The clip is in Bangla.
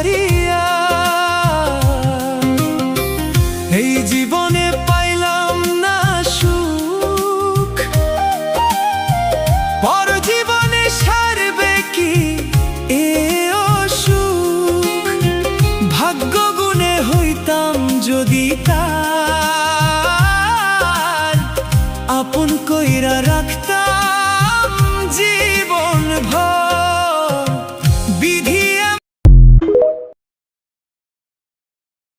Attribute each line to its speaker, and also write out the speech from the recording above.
Speaker 1: হারিয়া। এই জীবনে পাইলাম না সুখ, পর জীবনে সারবে কি এ অসুখ। ভাগ্য গুণে হইতাম যদি তা